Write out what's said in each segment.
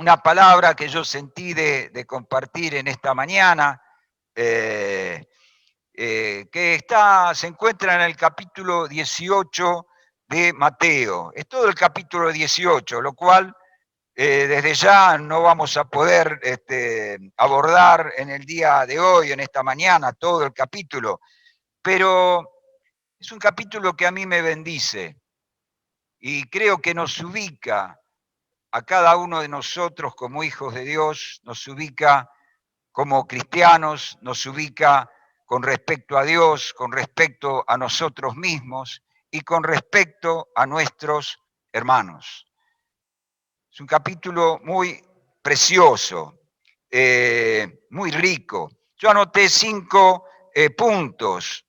una palabra que yo sentí de compartir en esta mañana, que se encuentra en el capítulo 18 de Mateo. Es todo el capítulo 18, lo cual desde ya no vamos a poder abordar en el día de hoy, en esta mañana, todo el capítulo, pero es un capítulo que a mí me bendice y creo que nos ubica a cada uno de nosotros como hijos de Dios, nos ubica como cristianos, nos ubica con respecto a Dios, con respecto a nosotros mismos y con respecto a nuestros hermanos. Es un capítulo muy precioso, muy rico. Yo anoté 5 puntos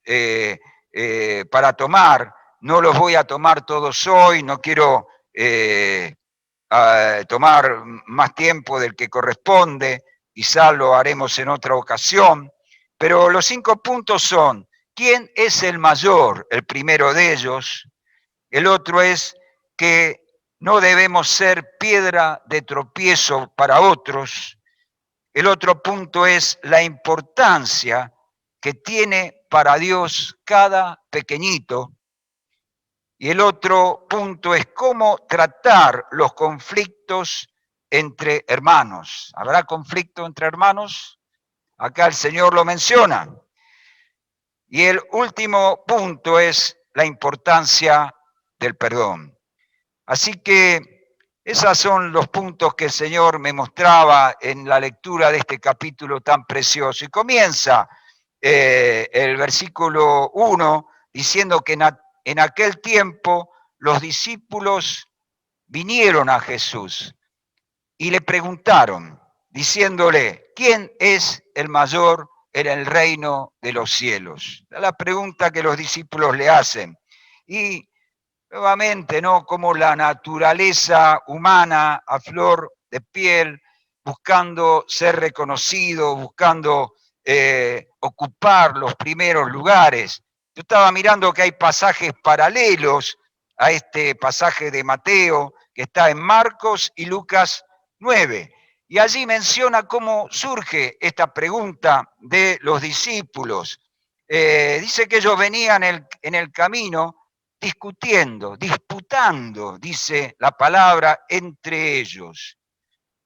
para tomar. No los voy a tomar todos hoy, no quiero tomar más tiempo del que corresponde, quizá lo haremos en otra ocasión, pero los 5 puntos son: ¿quién es el mayor? El primero de ellos. El otro es que no debemos ser piedra de tropiezo para otros. El otro punto es la importancia que tiene para Dios cada pequeñito. Y el otro punto es cómo tratar los conflictos entre hermanos. ¿Habrá conflicto entre hermanos? Acá el Señor lo menciona. Y el último punto es la importancia del perdón. Así que esos son los puntos que el Señor me mostraba en la lectura de este capítulo tan precioso. Y comienza el versículo 1 diciendo que en aquel tiempo los discípulos vinieron a Jesús y le preguntaron, diciéndole, ¿quién es el mayor en el reino de los cielos? Es la pregunta que los discípulos le hacen. Y nuevamente, ¿no? Como la naturaleza humana a flor de piel, buscando ser reconocido, buscando ocupar los primeros lugares. Yo estaba mirando que hay pasajes paralelos a este pasaje de Mateo, que está en Marcos y Lucas 9. Y allí menciona cómo surge esta pregunta de los discípulos. Dice que ellos venían en el camino discutiendo, disputando, dice la palabra, entre ellos.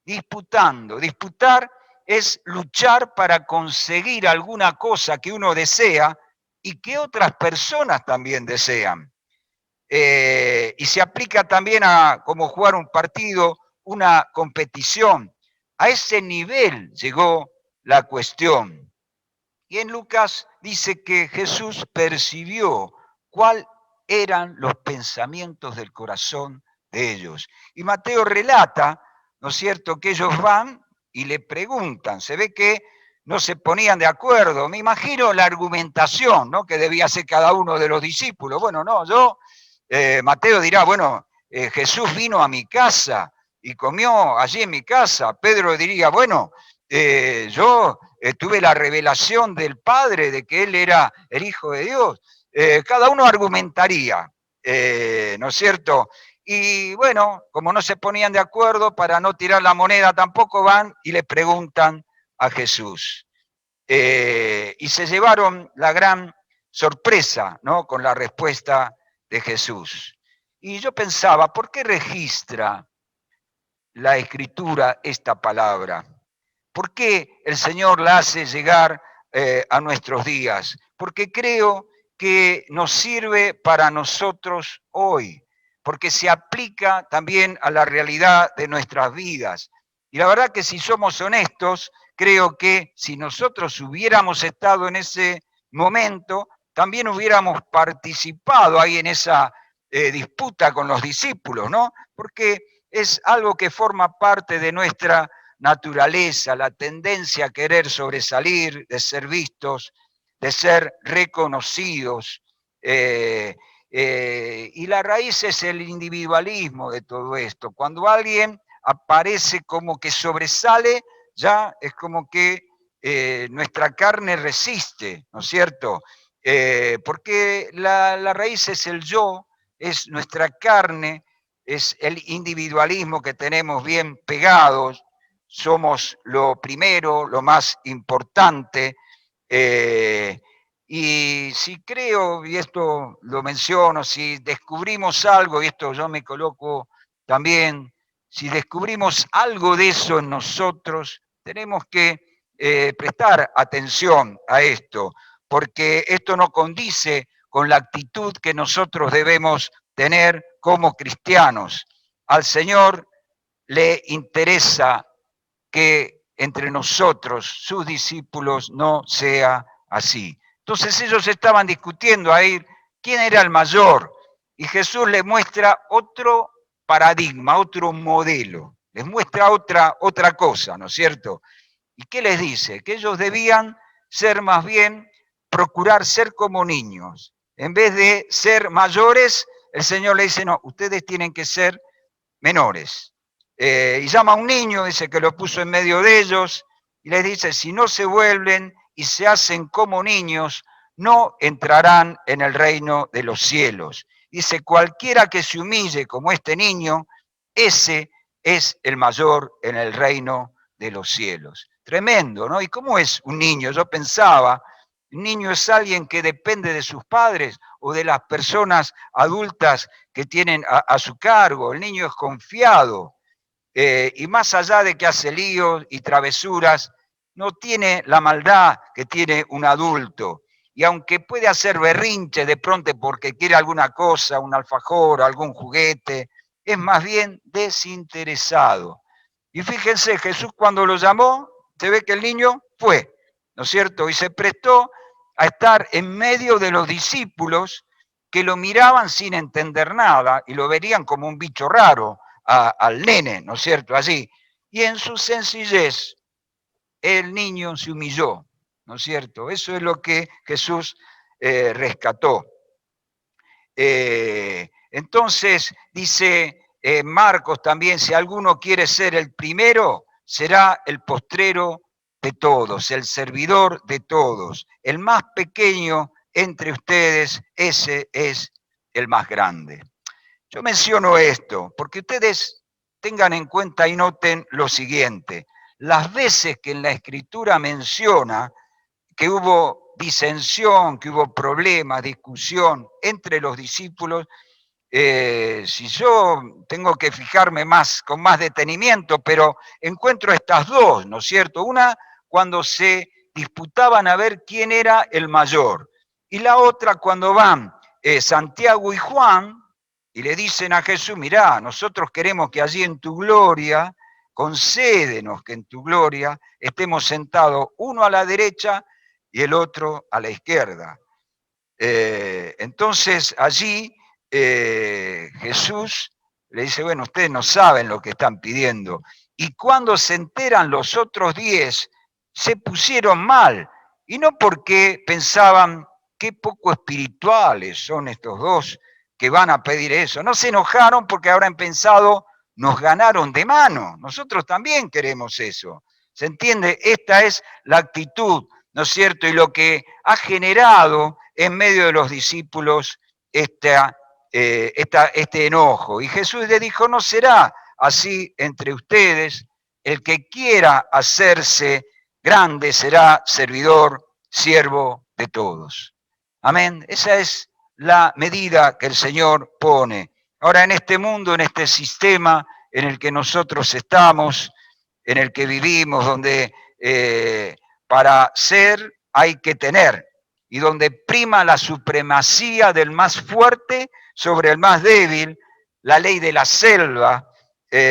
Disputando. Disputar es luchar para conseguir alguna cosa que uno desea y que otras personas también desean. Y se aplica también a como jugar un partido, una competición. A ese nivel llegó la cuestión. Y en Lucas dice que Jesús percibió cuál eran los pensamientos del corazón de ellos. Y Mateo relata, ¿no es cierto?, que ellos van y le preguntan. Se ve que no se ponían de acuerdo. Me imagino la argumentación, ¿no?, que debía hacer cada uno de los discípulos. Bueno, no, Mateo dirá, bueno, Jesús vino a mi casa y comió allí en mi casa. Pedro diría, bueno, yo tuve la revelación del Padre de que Él era el Hijo de Dios. Cada uno argumentaría, ¿no es cierto? Y bueno, como no se ponían de acuerdo, para no tirar la moneda tampoco van y le preguntan a Jesús. Y se llevaron la gran sorpresa, ¿no?, con la respuesta de Jesús. Y yo pensaba, ¿por qué registra la Escritura esta palabra? ¿Por qué el Señor la hace llegar a nuestros días? Porque creo que nos sirve para nosotros hoy, porque se aplica también a la realidad de nuestras vidas. Y la verdad que si somos honestos, creo que si nosotros hubiéramos estado en ese momento, también hubiéramos participado ahí en esa disputa con los discípulos, ¿no? Porque es algo que forma parte de nuestra naturaleza, la tendencia a querer sobresalir, de ser vistos, de ser reconocidos. Y la raíz es el individualismo de todo esto. Cuando alguien aparece como que sobresale, ya es como que nuestra carne resiste, ¿no es cierto? Porque la raíz es el yo, es nuestra carne, es el individualismo que tenemos bien pegados, somos lo primero, lo más importante, y si creo, y esto lo menciono, si descubrimos algo, y esto yo me coloco también, si descubrimos algo de eso en nosotros, tenemos que prestar atención a esto, porque esto no condice con la actitud que nosotros debemos tener como cristianos. Al Señor le interesa que entre nosotros, sus discípulos, no sea así. Entonces ellos estaban discutiendo ahí quién era el mayor, y Jesús les muestra otro paradigma, otro modelo, les muestra otra cosa, ¿no es cierto? ¿Y qué les dice? Que ellos debían ser más bien, procurar ser como niños. En vez de ser mayores, el Señor le dice, no, ustedes tienen que ser menores. Y llama a un niño, dice que lo puso en medio de ellos, y les dice, si no se vuelven y se hacen como niños, no entrarán en el reino de los cielos. Dice, cualquiera que se humille como este niño, ese es el mayor en el reino de los cielos. Tremendo, ¿no? ¿Y cómo es un niño? Yo pensaba, un niño es alguien que depende de sus padres o de las personas adultas que tienen a su cargo. El niño es confiado y más allá de que hace líos y travesuras, no tiene la maldad que tiene un adulto. Y aunque puede hacer berrinche de pronto porque quiere alguna cosa, un alfajor, algún juguete, es más bien desinteresado. Y fíjense, Jesús cuando lo llamó, se ve que el niño fue, ¿no es cierto? Y se prestó a estar en medio de los discípulos que lo miraban sin entender nada y lo verían como un bicho raro al nene, ¿no es cierto? Allí. Y en su sencillez, el niño se humilló, ¿no es cierto? Eso es lo que Jesús rescató. Entonces, dice Marcos también, si alguno quiere ser el primero, será el postrero de todos, el servidor de todos. El más pequeño entre ustedes, ese es el más grande. Yo menciono esto porque ustedes tengan en cuenta y noten lo siguiente. Las veces que en la Escritura menciona que hubo disensión, que hubo problemas, discusión entre los discípulos, si yo tengo que fijarme más, con más detenimiento, pero encuentro estas dos, ¿no es cierto? Una cuando se disputaban a ver quién era el mayor, y la otra cuando van Santiago y Juan y le dicen a Jesús, mirá, nosotros queremos que allí en tu gloria, concédenos que en tu gloria estemos sentados uno a la derecha y el otro a la izquierda. Entonces allí Jesús le dice, bueno, ustedes no saben lo que están pidiendo. Y cuando se enteran los otros 10, se pusieron mal. Y no porque pensaban, qué poco espirituales son estos dos que van a pedir eso. No se enojaron porque habrán pensado, nos ganaron de mano. Nosotros también queremos eso. ¿Se entiende? Esta es la actitud, ¿no es cierto? Y lo que ha generado en medio de los discípulos este enojo. Y Jesús le dijo, no será así entre ustedes, el que quiera hacerse grande será servidor, siervo de todos. Amén. Esa es la medida que el Señor pone. Ahora en este mundo, en este sistema en el que nosotros estamos, en el que vivimos, donde para ser hay que tener, y donde prima la supremacía del más fuerte sobre el más débil, la ley de la selva,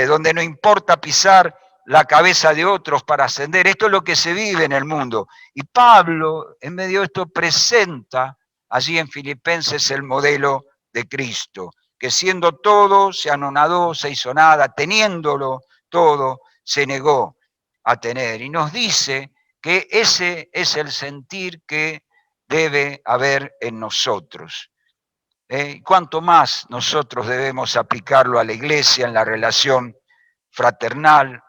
donde no importa pisar la cabeza de otros para ascender. Esto es lo que se vive en el mundo. Y Pablo, en medio de esto, presenta allí en Filipenses el modelo de Cristo, que siendo todo, se anonadó, se hizo nada, teniéndolo todo, se negó a tener. Y nos dice que ese es el sentir que debe haber en nosotros. Cuanto más nosotros debemos aplicarlo a la iglesia en la relación fraternal,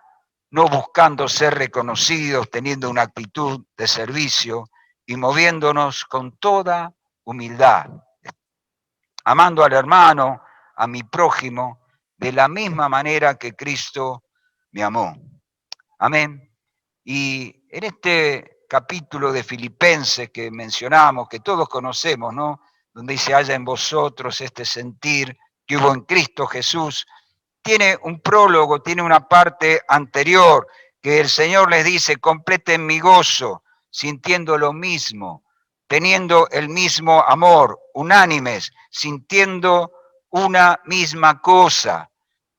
no buscando ser reconocidos, teniendo una actitud de servicio y moviéndonos con toda humildad, amando al hermano, a mi prójimo, de la misma manera que Cristo me amó. Amén. Y en este capítulo de Filipenses que mencionamos, que todos conocemos, ¿no? Donde dice, haya en vosotros este sentir que hubo en Cristo Jesús, tiene un prólogo, tiene una parte anterior, que el Señor les dice, completen mi gozo, sintiendo lo mismo, teniendo el mismo amor, unánimes, sintiendo una misma cosa.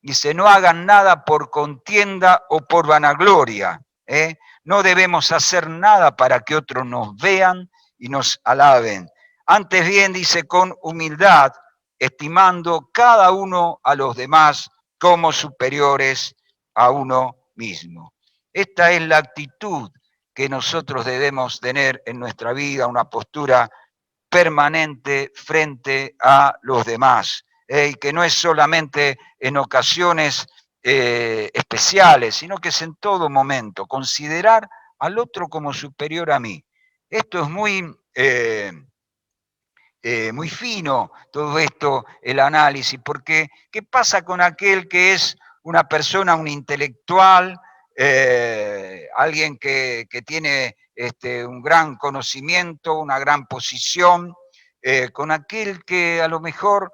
Dice, no hagan nada por contienda o por vanagloria. No debemos hacer nada para que otros nos vean y nos alaben. Antes bien, dice, con humildad, estimando cada uno a los demás como superiores a uno mismo. Esta es la actitud que nosotros debemos tener en nuestra vida, una postura permanente frente a los demás, y que no es solamente en ocasiones especiales, sino que es en todo momento, considerar al otro como superior a mí. Esto es muy fino, todo esto, el análisis, porque ¿qué pasa con aquel que es una persona, un intelectual, alguien que tiene un gran conocimiento, una gran posición, con aquel que a lo mejor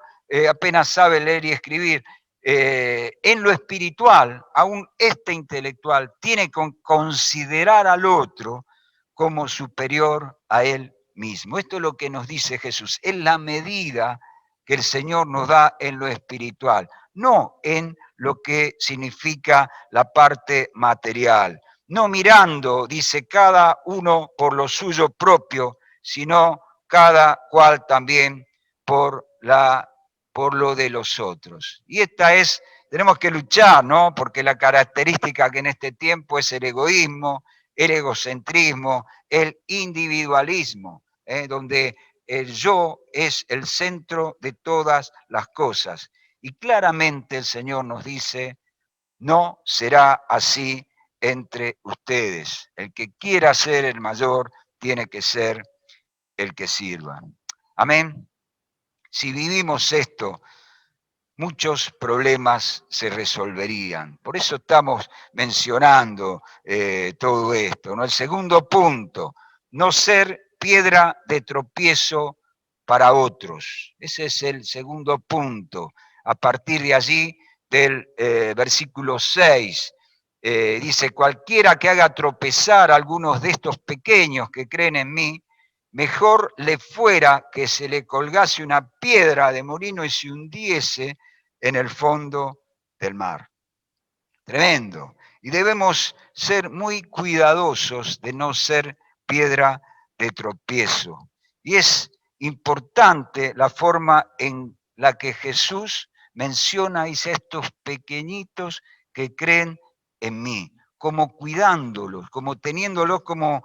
apenas sabe leer y escribir? En lo espiritual, aún este intelectual tiene que considerar al otro como superior a él mismo. Esto es lo que nos dice Jesús, es la medida que el Señor nos da en lo espiritual, no en lo que significa la parte material. No mirando, dice, cada uno por lo suyo propio, sino cada cual también por lo de los otros. Y esta es, tenemos que luchar, ¿no? Porque la característica que en este tiempo es el egoísmo, el egocentrismo, el individualismo, donde el yo es el centro de todas las cosas. Y claramente el Señor nos dice, no será así entre ustedes. El que quiera ser el mayor tiene que ser el que sirva. Amén. Si vivimos esto, muchos problemas se resolverían. Por eso estamos mencionando todo esto, ¿no? El segundo punto, no ser piedra de tropiezo para otros. Ese es el segundo punto. A partir de allí, del versículo 6, dice, cualquiera que haga tropezar a algunos de estos pequeños que creen en mí, mejor le fuera que se le colgase una piedra de molino y se hundiese en el fondo del mar. Tremendo. Y debemos ser muy cuidadosos de no ser piedra de tropiezo. Y es importante la forma en la que Jesús menciona, dice, estos pequeñitos que creen en mí, como cuidándolos, como teniéndolos como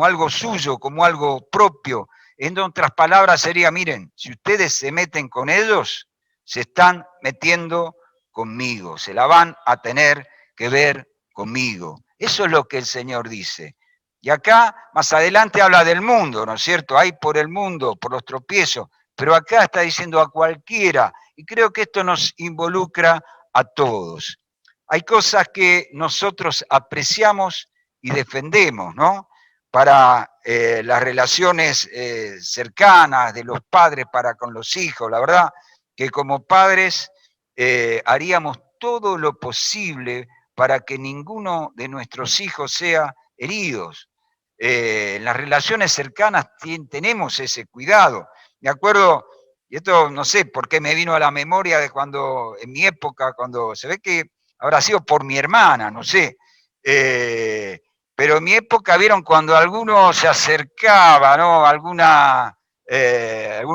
algo suyo, como algo propio. En otras palabras sería, miren, si ustedes se meten con ellos, se están metiendo conmigo, se la van a tener que ver conmigo. Eso es lo que el Señor dice. Y acá, más adelante, habla del mundo, ¿no es cierto? Hay por el mundo, por los tropiezos, pero acá está diciendo a cualquiera, y creo que esto nos involucra a todos. Hay cosas que nosotros apreciamos y defendemos, ¿no? Para las relaciones cercanas de los padres para con los hijos, la verdad que como padres haríamos todo lo posible para que ninguno de nuestros hijos sea heridos. En las relaciones cercanas tenemos ese cuidado. Me acuerdo, y esto no sé por qué me vino a la memoria de cuando, en mi época, cuando se ve que habrá sido por mi hermana, no sé, pero en mi época vieron cuando alguno se acercaba, ¿no? Algún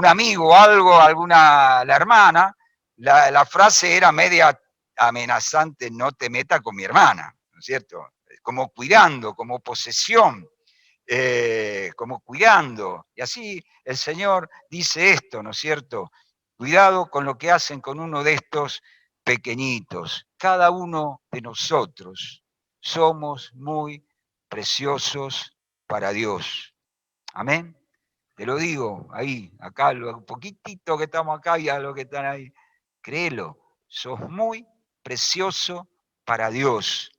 amigo o algo, la hermana, la frase era media amenazante, no te metas con mi hermana, ¿no es cierto? Como cuidando, como posesión, como cuidando. Y así el Señor dice esto, ¿no es cierto? Cuidado con lo que hacen con uno de estos pequeñitos. Cada uno de nosotros somos muy preciosos para Dios. Amén. Te lo digo ahí, acá, lo poquitito que estamos acá y a los que están ahí. Créelo, sos muy precioso para Dios.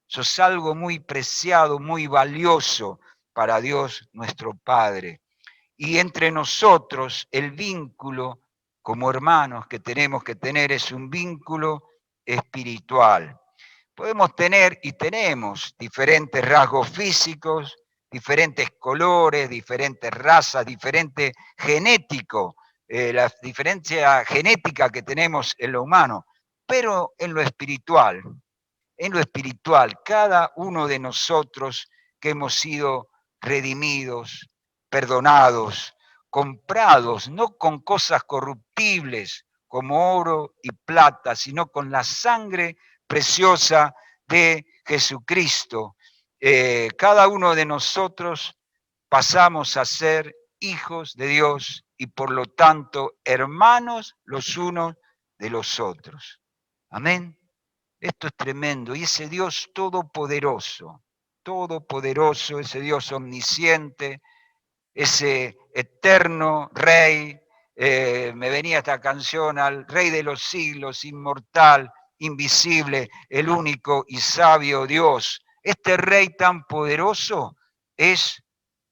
Sos algo muy preciado, muy valioso para Dios nuestro Padre. Y entre nosotros el vínculo como hermanos que tenemos que tener es un vínculo espiritual. Podemos tener y tenemos diferentes rasgos físicos, diferentes colores, diferentes razas, diferente genético, la diferencia genética que tenemos en lo humano, pero en lo espiritual, cada uno de nosotros que hemos sido redimidos, perdonados, comprados, no con cosas corruptibles como oro y plata, sino con la sangre preciosa de Jesucristo. Cada uno de nosotros pasamos a ser hijos de Dios y por lo tanto hermanos los unos de los otros. Amén. Esto es tremendo. Y ese Dios todopoderoso, ese Dios omnisciente, ese eterno Rey, me venía esta canción, al Rey de los siglos, inmortal, invisible, el único y sabio Dios. Este Rey tan poderoso es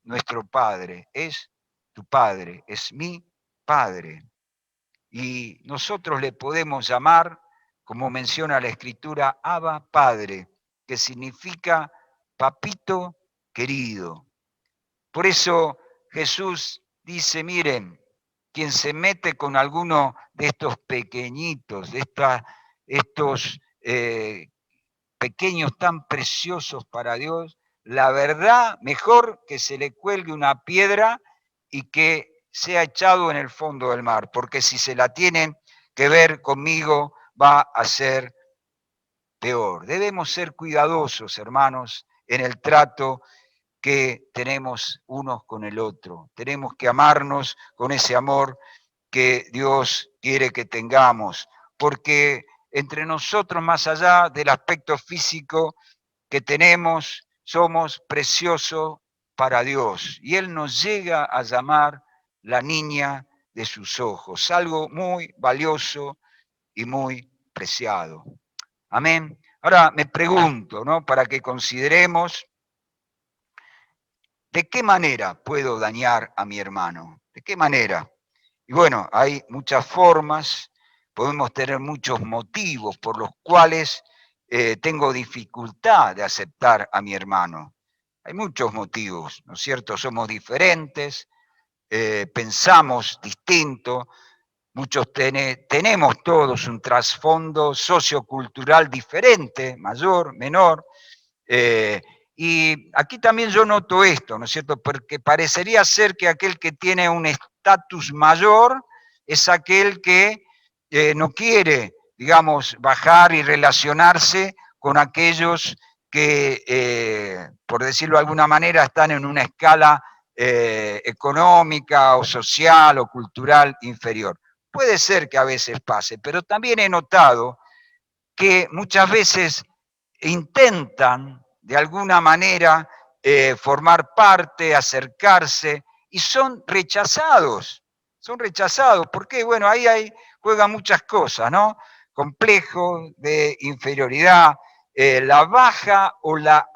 nuestro Padre, es tu Padre, es mi Padre. Y nosotros le podemos llamar, como menciona la Escritura, Abba Padre, que significa papito querido. Por eso Jesús dice, miren, quien se mete con alguno de estos pequeñitos, de estos pequeños tan preciosos para Dios, la verdad, mejor que se le cuelgue una piedra y que sea echado en el fondo del mar, porque si se la tienen que ver conmigo, va a ser peor. Debemos ser cuidadosos, hermanos, en el trato que tenemos unos con el otro. Tenemos que amarnos con ese amor que Dios quiere que tengamos, porque entre nosotros, más allá del aspecto físico que tenemos, somos preciosos para Dios. Y Él nos llega a llamar la niña de sus ojos, algo muy valioso y muy preciado. Amén. Ahora me pregunto, ¿no? Para que consideremos, ¿de qué manera puedo dañar a mi hermano? ¿De qué manera? Y bueno, hay muchas formas, podemos tener muchos motivos por los cuales tengo dificultad de aceptar a mi hermano. Hay muchos motivos, ¿no es cierto? Somos diferentes, pensamos distinto, tenemos todos un trasfondo sociocultural diferente, mayor, menor, eh, y aquí también yo noto esto, ¿no es cierto? Porque parecería ser que aquel que tiene un estatus mayor es aquel que no quiere, digamos, bajar y relacionarse con aquellos que, por decirlo de alguna manera, están en una escala económica o social o cultural inferior. Puede ser que a veces pase, pero también he notado que muchas veces intentan de alguna manera formar parte, acercarse, y son rechazados. Son rechazados. ¿Por qué? Bueno, juegan muchas cosas, ¿no? Complejo de inferioridad, la baja o la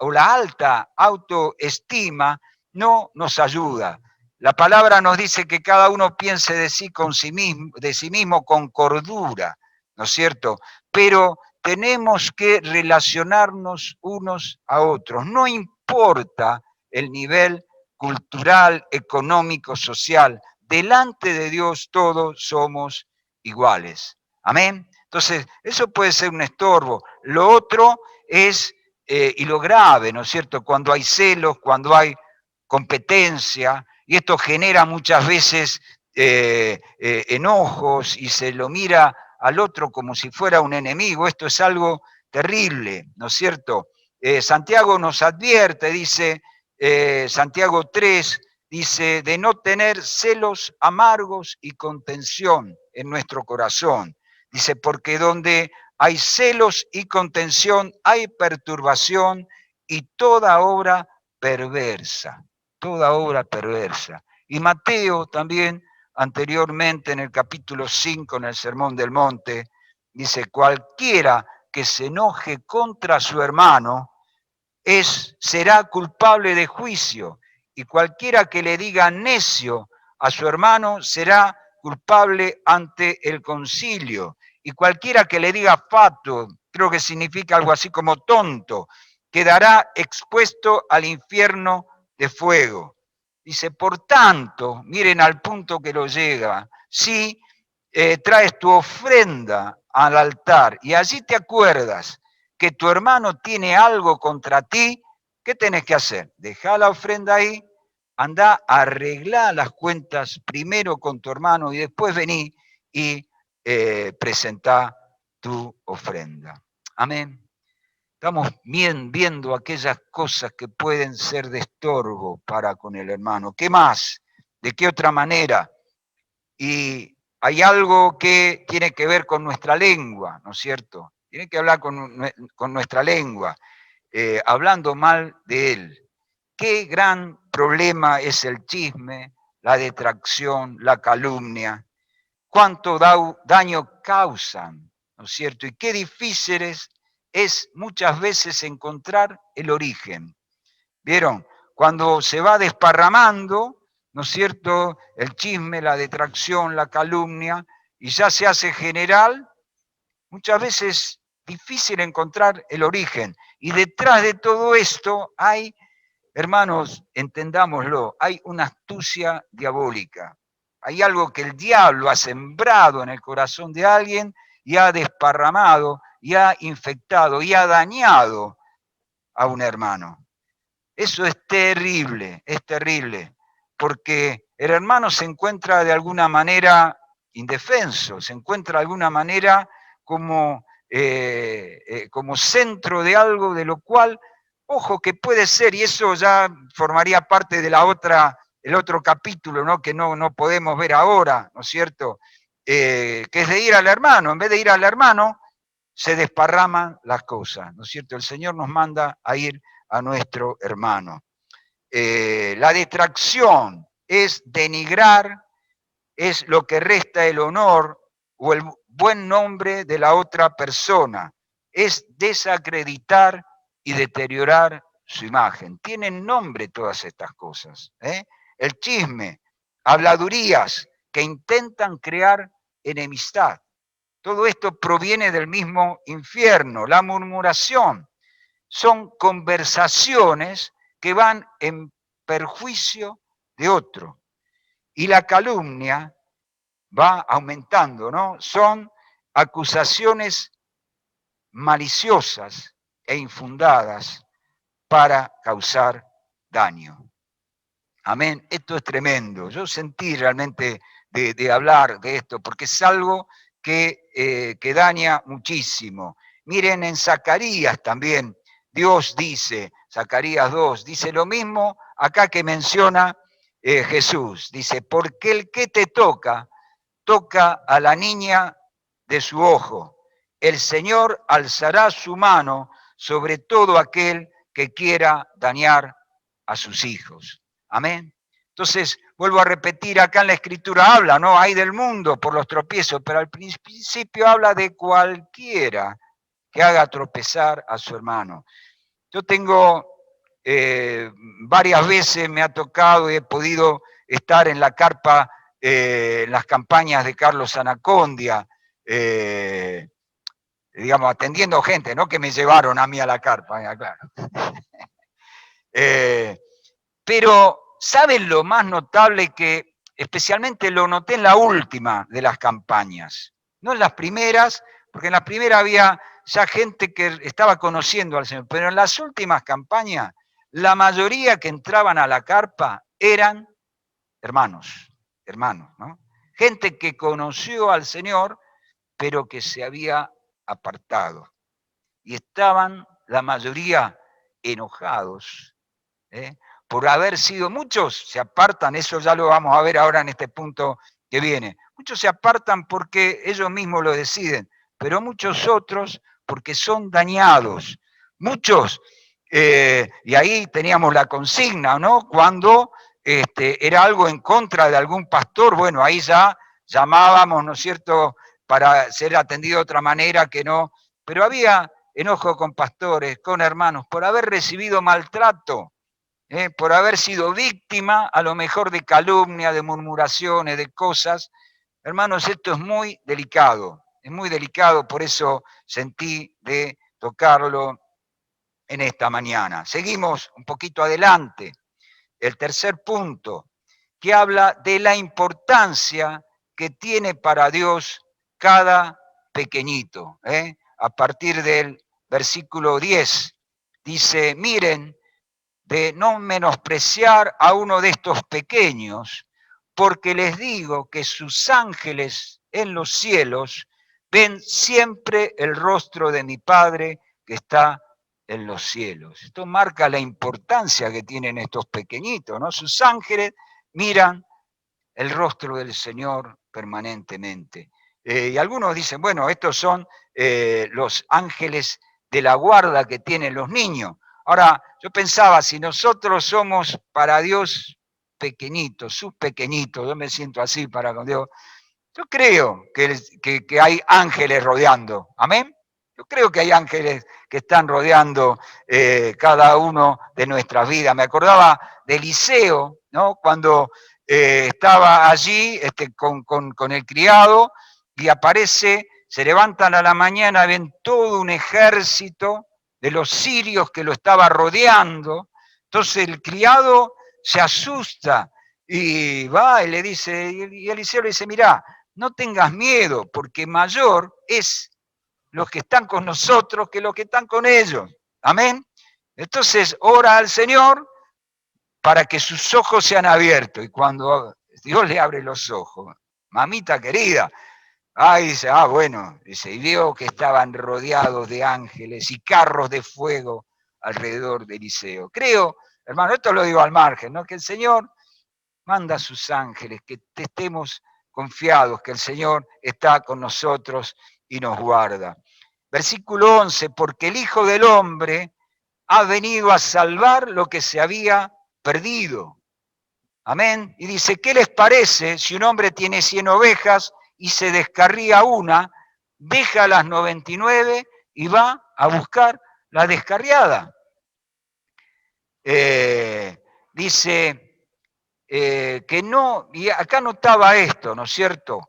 alta autoestima no nos ayuda. La palabra nos dice que cada uno piense de sí mismo con cordura, ¿no es cierto? Pero tenemos que relacionarnos unos a otros. No importa el nivel cultural, económico, social. Delante de Dios todos somos iguales. Amén. Entonces, eso puede ser un estorbo. Lo otro es, y lo grave, ¿no es cierto? Cuando hay celos, cuando hay competencia, y esto genera muchas veces enojos y se lo mira al otro como si fuera un enemigo. Esto es algo terrible, ¿no es cierto? Santiago nos advierte, dice, Santiago 3, dice, de no tener celos amargos y contención en nuestro corazón. Dice, porque donde hay celos y contención, hay perturbación y toda obra perversa. Toda obra perversa. Y Mateo también anteriormente en el capítulo 5, en el Sermón del Monte, dice, cualquiera que se enoje contra su hermano será culpable de juicio, y cualquiera que le diga necio a su hermano será culpable ante el concilio, y cualquiera que le diga fato, creo que significa algo así como tonto, quedará expuesto al infierno de fuego. Dice, por tanto, miren al punto que lo llega, si traes tu ofrenda al altar y allí te acuerdas que tu hermano tiene algo contra ti, ¿qué tenés que hacer? Dejá la ofrenda ahí, andá a arreglar las cuentas primero con tu hermano y después vení y presentá tu ofrenda. Amén. Estamos viendo aquellas cosas que pueden ser de estorbo para con el hermano. ¿Qué más? ¿De qué otra manera? Y hay algo que tiene que ver con nuestra lengua, ¿no es cierto? Tiene que hablar con nuestra lengua, hablando mal de él. Qué gran problema es el chisme, la detracción, la calumnia. Cuánto daño causan, ¿no es cierto? Y qué difícil es muchas veces encontrar el origen. ¿Vieron? Cuando se va desparramando, ¿no es cierto?, el chisme, la detracción, la calumnia, y ya se hace general, muchas veces difícil encontrar el origen. Y detrás de todo esto hay, hermanos, entendámoslo, hay una astucia diabólica. Hay algo que el diablo ha sembrado en el corazón de alguien y ha desparramado, y ha infectado, y ha dañado a un hermano. Eso es terrible, porque el hermano se encuentra de alguna manera indefenso, se encuentra de alguna manera como, como centro de algo de lo cual, ojo, que puede ser, y eso ya formaría parte de el otro capítulo, ¿no? Que no podemos ver ahora, ¿no es cierto? Que es de ir al hermano, en vez de ir al hermano, se desparraman las cosas, ¿no es cierto? El Señor nos manda a ir a nuestro hermano. La detracción es denigrar, es lo que resta el honor o el buen nombre de la otra persona, es desacreditar y deteriorar su imagen. Tienen nombre todas estas cosas. El chisme, habladurías que intentan crear enemistad. Todo esto proviene del mismo infierno. La murmuración son conversaciones que van en perjuicio de otro. Y la calumnia va aumentando, ¿no? Son acusaciones maliciosas e infundadas para causar daño. Amén. Esto es tremendo. Yo sentí realmente de hablar de esto, porque es algo que daña muchísimo. Miren en Zacarías también, Dios dice, Zacarías 2, dice lo mismo acá que menciona Jesús. Dice, porque el que te toca a la niña de su ojo. El Señor alzará su mano sobre todo aquel que quiera dañar a sus hijos. Amén. Entonces, vuelvo a repetir, acá en la Escritura habla, ¿no? Hay del mundo por los tropiezos, pero al principio habla de cualquiera que haga tropezar a su hermano. Yo tengo, varias veces me ha tocado y he podido estar en la carpa, en las campañas de Carlos Anacondia, digamos, atendiendo gente, no que me llevaron a mí a la carpa, claro. Pero, ¿saben lo más notable? Que especialmente lo noté en la última de las campañas, no en las primeras, porque en las primeras había ya gente que estaba conociendo al Señor, pero en las últimas campañas, la mayoría que entraban a la carpa eran hermanos, ¿no? Gente que conoció al Señor, pero que se había apartado. Y estaban la mayoría enojados, por haber sido, muchos se apartan, eso ya lo vamos a ver ahora en este punto que viene. Muchos se apartan porque ellos mismos lo deciden, pero muchos otros porque son dañados. Muchos, y ahí teníamos la consigna, ¿no? Cuando era algo en contra de algún pastor, bueno, ahí ya llamábamos, ¿no es cierto?, para ser atendido de otra manera que no, pero había enojo con pastores, con hermanos, por haber recibido maltrato, por haber sido víctima a lo mejor de calumnia, de murmuraciones, de cosas. Hermanos, esto es muy delicado, por eso sentí de tocarlo en esta mañana. Seguimos un poquito adelante. El tercer punto, que habla de la importancia que tiene para Dios cada pequeñito. A partir del versículo 10, dice, miren, de no menospreciar a uno de estos pequeños, porque les digo que sus ángeles en los cielos ven siempre el rostro de mi Padre que está en los cielos. Esto marca la importancia que tienen estos pequeñitos, ¿no? Sus ángeles miran el rostro del Señor permanentemente. Y algunos dicen, bueno, estos son los ángeles de la guarda que tienen los niños. Ahora, yo pensaba, si nosotros somos para Dios pequeñitos, sus pequeñitos, yo me siento así para con Dios, yo creo que hay ángeles rodeando. ¿Amén? Yo creo que hay ángeles que están rodeando cada uno de nuestras vidas. Me acordaba de Eliseo, ¿no? Cuando estaba allí con el criado y aparece, se levantan a la mañana, ven todo un ejército de los sirios que lo estaba rodeando. Entonces el criado se asusta y va y le dice, y Eliseo le dice, mirá, no tengas miedo, porque mayor es los que están con nosotros que los que están con ellos. Amén. Entonces ora al Señor para que sus ojos sean abiertos. Y cuando Dios le abre los ojos, mamita querida, dice, bueno, dice, y vio que estaban rodeados de ángeles y carros de fuego alrededor de Eliseo. Creo, hermano, esto lo digo al margen, ¿no? Que el Señor manda a sus ángeles, que estemos confiados, que el Señor está con nosotros y nos guarda. Versículo 11, porque el Hijo del Hombre ha venido a salvar lo que se había perdido. Amén. Y dice, ¿qué les parece si un hombre tiene 100 ovejas y se descarría una, deja las 99 y va a buscar la descarriada? Dice que no, y acá notaba esto, ¿no es cierto?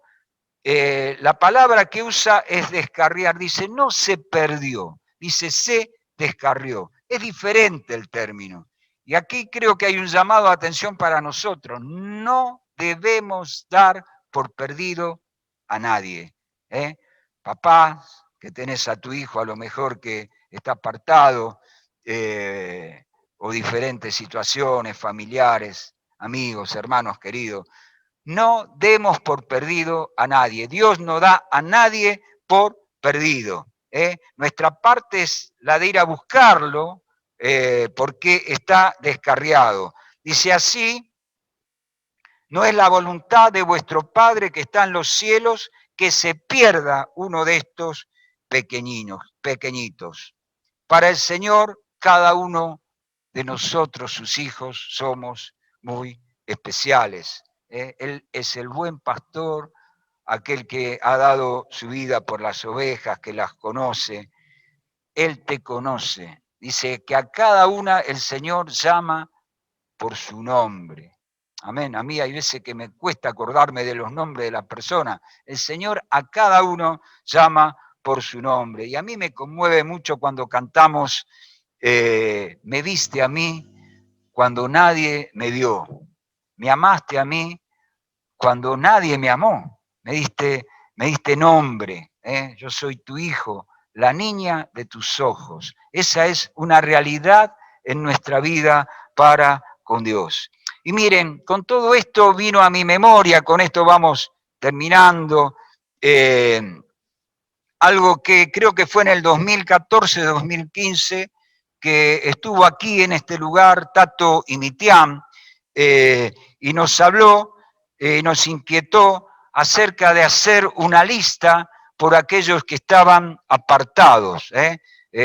La palabra que usa es descarriar, dice no se perdió, dice se descarrió. Es diferente el término. Y aquí creo que hay un llamado a atención para nosotros. No debemos dar por perdido a nadie. Papá, que tenés a tu hijo a lo mejor que está apartado, o diferentes situaciones familiares, amigos, hermanos queridos. No demos por perdido a nadie. Dios no da a nadie por perdido. Nuestra parte es la de ir a buscarlo porque está descarriado. Dice así, no es la voluntad de vuestro Padre que está en los cielos que se pierda uno de estos pequeñitos. Para el Señor, cada uno de nosotros, sus hijos, somos muy especiales. Él es el buen pastor, aquel que ha dado su vida por las ovejas, que las conoce. Él te conoce. Dice que a cada una el Señor llama por su nombre. Amén. A mí hay veces que me cuesta acordarme de los nombres de las personas. El Señor a cada uno llama por su nombre. Y a mí me conmueve mucho cuando cantamos me viste a mí cuando nadie me vio. Me amaste a mí cuando nadie me amó. Me diste nombre. Yo soy tu hijo, la niña de tus ojos. Esa es una realidad en nuestra vida para con Dios. Y miren, con todo esto vino a mi memoria, con esto vamos terminando, algo que creo que fue en el 2014-2015, que estuvo aquí en este lugar Tato Imitián, y nos habló, nos inquietó acerca de hacer una lista por aquellos que estaban apartados,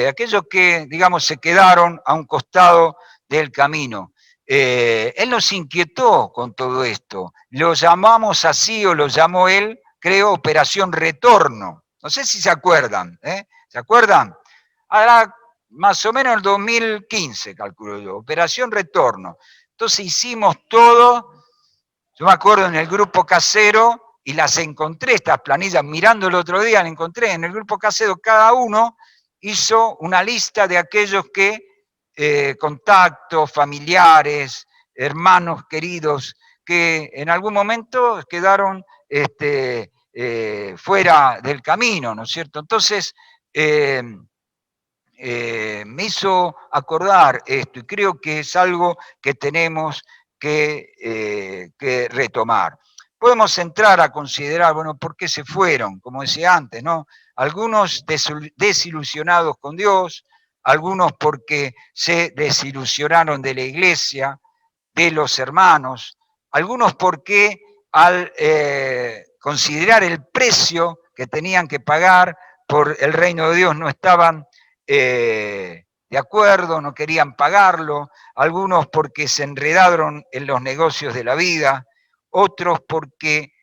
aquellos que, digamos, se quedaron a un costado del camino. él nos inquietó con todo esto. Lo llamamos así, o lo llamó él, creo, Operación Retorno. No sé si se acuerdan, ¿eh? ¿Se acuerdan? Ahora, más o menos el 2015, calculo yo, Operación Retorno. Entonces hicimos todo, yo me acuerdo en el grupo casero, y las encontré, estas planillas, mirando el otro día, las encontré en el grupo casero, cada uno hizo una lista de aquellos que, contactos, familiares, hermanos queridos, que en algún momento quedaron fuera del camino, ¿no es cierto? Entonces, me hizo acordar esto, y creo que es algo que tenemos que retomar. Podemos entrar a considerar, bueno, ¿por qué se fueron? Como decía antes, ¿no? Algunos desilusionados con Dios, algunos porque se desilusionaron de la iglesia, de los hermanos, algunos porque al considerar el precio que tenían que pagar por el reino de Dios no estaban de acuerdo, no querían pagarlo, algunos porque se enredaron en los negocios de la vida, otros porque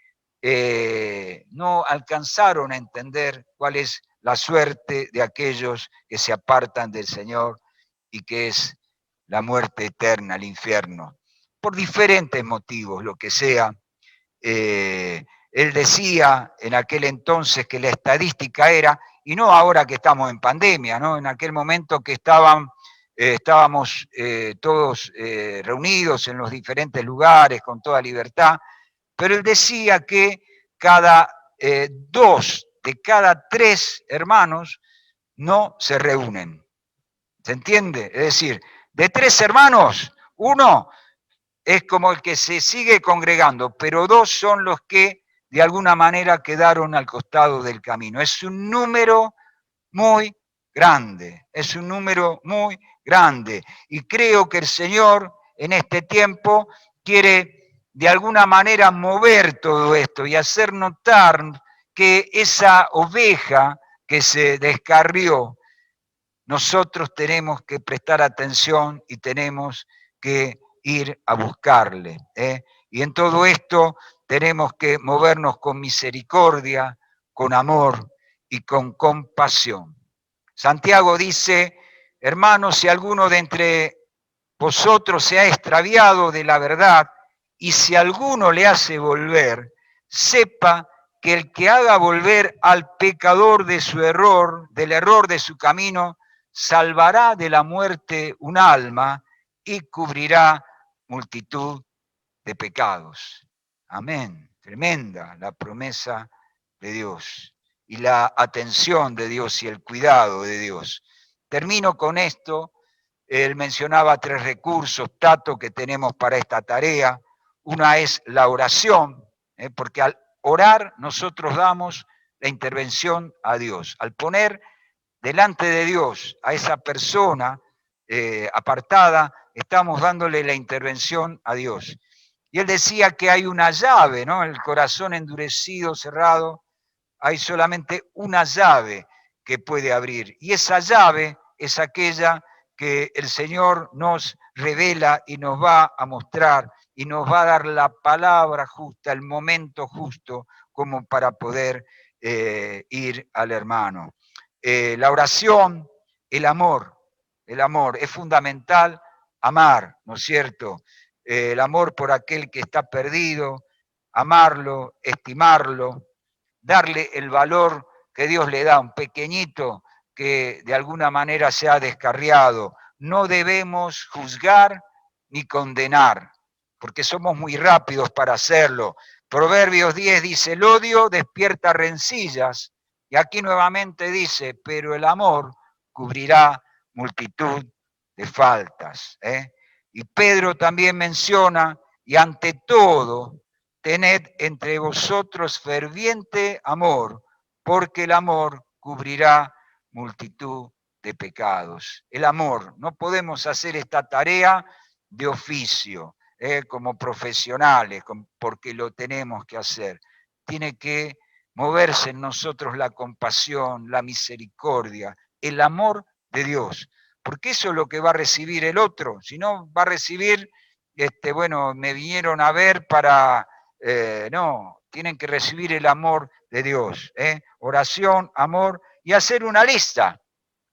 no alcanzaron a entender cuál es la suerte de aquellos que se apartan del Señor y que es la muerte eterna, el infierno, por diferentes motivos, lo que sea. Él decía en aquel entonces que la estadística era, y no ahora que estamos en pandemia, ¿no? En aquel momento que estábamos todos reunidos en los diferentes lugares con toda libertad, pero él decía que cada 2 de cada 3 hermanos no se reúnen. ¿Se entiende? Es decir, de 3 hermanos, uno es como el que se sigue congregando, pero 2 son los que de alguna manera quedaron al costado del camino. Es un número muy grande, es un número muy grande. Y creo que el Señor en este tiempo quiere de alguna manera mover todo esto y hacer notar que esa oveja que se descarrió, nosotros tenemos que prestar atención y tenemos que ir a buscarle. Y en todo esto tenemos que movernos con misericordia, con amor y con compasión. Santiago dice, hermanos, si alguno de entre vosotros se ha extraviado de la verdad, y si alguno le hace volver, sepa que el que haga volver al pecador de su error, del error de su camino, salvará de la muerte un alma y cubrirá multitud de pecados. Amén. Tremenda la promesa de Dios y la atención de Dios y el cuidado de Dios. Termino con esto. Él mencionaba 3 recursos, Tato, que tenemos para esta tarea. Una es la oración, porque al orar nosotros damos la intervención a Dios. Al poner delante de Dios a esa persona apartada, estamos dándole la intervención a Dios. Y él decía que hay una llave, ¿no? El corazón endurecido, cerrado, hay solamente una llave que puede abrir. Y esa llave es aquella que el Señor nos revela y nos va a mostrar y nos va a dar la palabra justa, el momento justo, como para poder ir al hermano. La oración, el amor es fundamental, amar, ¿no es cierto? El amor por aquel que está perdido, amarlo, estimarlo, darle el valor que Dios le da a un pequeñito que de alguna manera se ha descarriado. No debemos juzgar ni condenar, porque somos muy rápidos para hacerlo. Proverbios 10 dice, el odio despierta rencillas, y aquí nuevamente dice, pero el amor cubrirá multitud de faltas. Y Pedro también menciona, y ante todo, tened entre vosotros ferviente amor, porque el amor cubrirá multitud de pecados. El amor, no podemos hacer esta tarea de oficio, como profesionales, porque lo tenemos que hacer. Tiene que moverse en nosotros la compasión, la misericordia, el amor de Dios, porque eso es lo que va a recibir el otro, si no va a recibir bueno, me vinieron a ver para, no, tienen que recibir el amor de Dios, oración, amor y hacer una lista.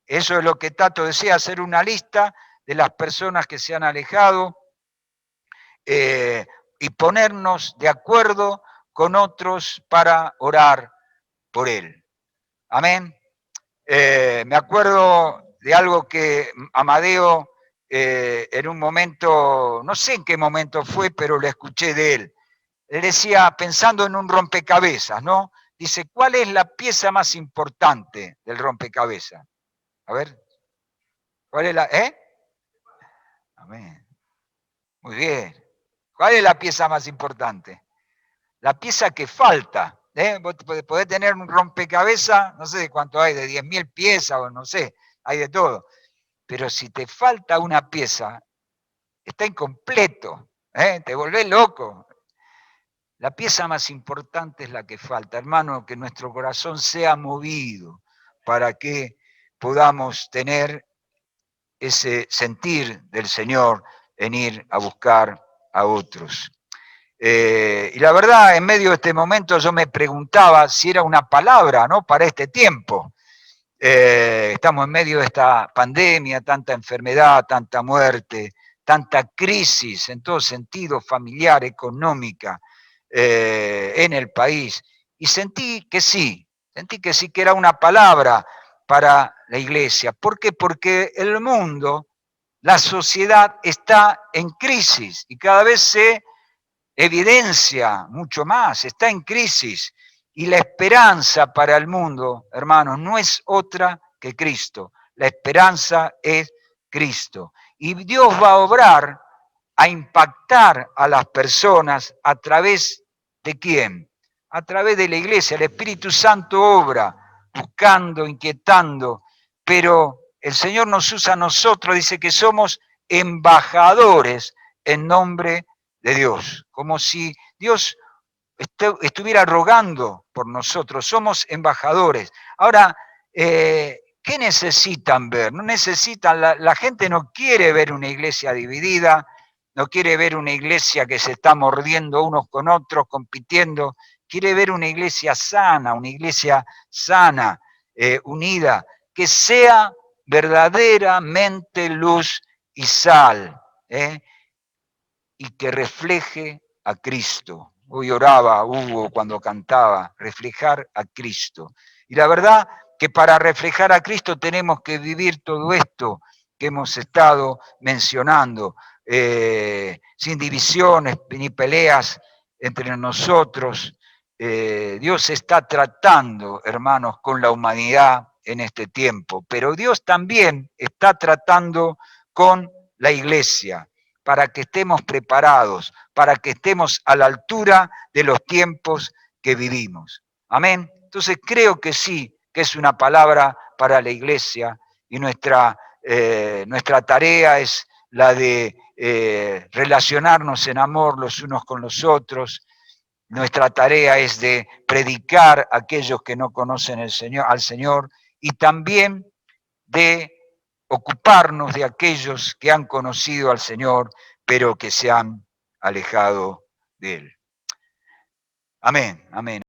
Eso es lo que Tato decía, hacer una lista de las personas que se han alejado y ponernos de acuerdo con otros para orar por él. Amén. Me acuerdo de algo que Amadeo en un momento, no sé en qué momento fue, pero lo escuché de él. Él decía, pensando en un rompecabezas, ¿no? Dice, ¿cuál es la pieza más importante del rompecabezas? A ver, ¿cuál es la, Amén. Muy bien. ¿Cuál es la pieza más importante? La pieza que falta. Vos podés tener un rompecabezas, no sé cuánto hay, de 10.000 piezas o no sé, hay de todo. Pero si te falta una pieza, está incompleto, te volvés loco. La pieza más importante es la que falta, hermano, que nuestro corazón sea movido para que podamos tener ese sentir del Señor en ir a buscar a otros. Y la verdad, en medio de este momento yo me preguntaba si era una palabra, ¿no?, para este tiempo. Estamos en medio de esta pandemia, tanta enfermedad, tanta muerte, tanta crisis en todo sentido, familiar, económica, en el país. Y sentí que sí, que era una palabra para la iglesia. ¿Por qué? Porque el mundo, la sociedad está en crisis y cada vez se evidencia mucho más, está en crisis. Y la esperanza para el mundo, hermanos, no es otra que Cristo. La esperanza es Cristo. Y Dios va a obrar, a impactar a las personas a través de quién? A través de la iglesia. El Espíritu Santo obra, buscando, inquietando, pero el Señor nos usa a nosotros, dice que somos embajadores en nombre de Dios, como si Dios estuviera rogando por nosotros, somos embajadores. Ahora, ¿qué necesitan ver? No necesitan, la gente no quiere ver una iglesia dividida, no quiere ver una iglesia que se está mordiendo unos con otros, compitiendo, quiere ver una iglesia sana, unida, que sea verdaderamente luz y sal, y que refleje a Cristo. Hoy oraba Hugo cuando cantaba, reflejar a Cristo. Y la verdad que para reflejar a Cristo tenemos que vivir todo esto que hemos estado mencionando, sin divisiones ni peleas entre nosotros. Dios está tratando, hermanos, con la humanidad en este tiempo, pero Dios también está tratando con la iglesia, para que estemos preparados, para que estemos a la altura de los tiempos que vivimos. Amén. Entonces creo que sí, que es una palabra para la iglesia y nuestra tarea es la de relacionarnos en amor los unos con los otros. Nuestra tarea es de predicar a aquellos que no conocen al Señor y también de ocuparnos de aquellos que han conocido al Señor, pero que se han alejado de Él. Amén, amén.